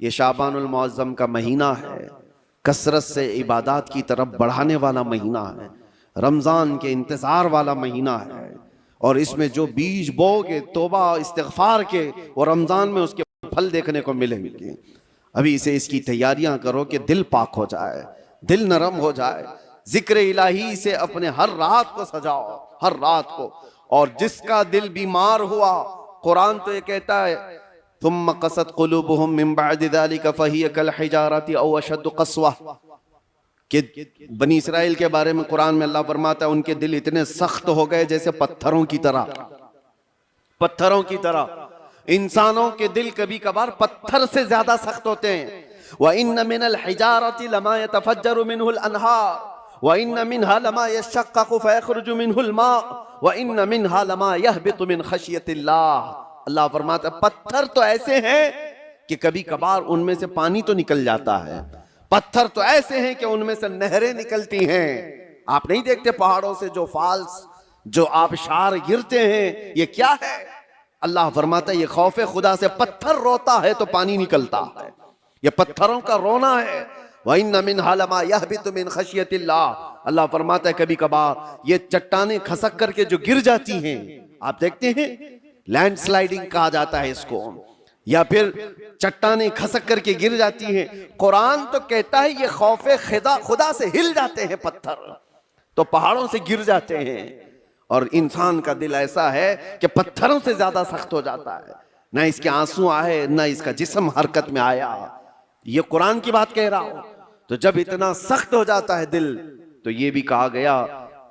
ये शाबानुल मुअज़्ज़म का महीना है, कसरत से इबादत की तरफ बढ़ाने वाला महीना है, रमज़ान के इंतज़ार वाला महीना है। और इसमें जो बीज बोगे तौबा इस्तिग़फ़ार के, वो रमज़ान में उसके फल देखने को मिलेंगे। अभी से इसकी तैयारियां करो कि दिल पाक हो जाए, दिल नरम हो जाए। जिक्र इलाही से अपने हर रात को सजाओ, हर रात को। और जिसका दिल बीमार हुआ, कुरान तो ये कहता है तुम क़सत क़ुलूबुहुम मिन बअदि ज़ालिका फ़हिय कल हिजारति औ अशद्दु क़स्वा, कि बनी इसराइल के बारे में कुरान में अल्लाह फरमाता है उनके दिल इतने सख्त हो गए जैसे पत्थरों की तरह, पत्थरों की तरह। इंसानों के दिल कभी कभार पत्थर से ज्यादा सख्त होते हैं। व इन्न मिनल हिजारति लमा यतफज्जरु मिनहुल अनहार व इन्न मिनहा लमा यशक्ककु फयखरुजु मिनहुल मा व इन्न मिनहा लमा यहबितु मिन खशियतिल्लाह। अल्लाह फरमाता है पत्थर तो ऐसे हैं कि कभी कभार उनमें से पानी तो निकल जाता है, पत्थर तो ऐसे हैं कि उनमें से नहरें निकलती हैं। आप नहीं देखते पहाड़ों से जो फॉल्स, जो आबशार गिरते हैं, ये क्या है? अल्लाह फरमाता है ये खौफे खुदा से, पत्थर रोता है तो पानी निकलता है, ये पत्थरों का रोना है। व इन्न मिनहा लमा यहबितु मिन खशियतिल्लाह। अल्लाह फरमाता है कभी कभार ये चट्टानें खसक करके जो गिर जाती हैं, आप देखते हैं लैंडस्लाइडिंग कहा जाता है इसको, या फिर चट्टानें खसक करके गिर जाती हैं। कुरान तो कहता है ये खौफे खुदा से हिल जाते हैं पत्थर, तो पहाड़ों से गिर जाते हैं। और इंसान का दिल ऐसा है कि पत्थरों से ज्यादा सख्त हो जाता है, ना इसके आंसू आए, ना इसका जिस्म हरकत में आया। ये कुरान की बात कह रहा हूं। तो जब इतना सख्त हो जाता है दिल, तो ये भी कहा गया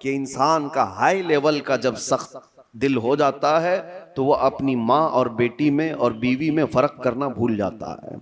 कि इंसान का हाई लेवल का जब सख्त दिल हो जाता है तो वो अपनी माँ और बेटी में और बीवी में फर्क करना भूल जाता है।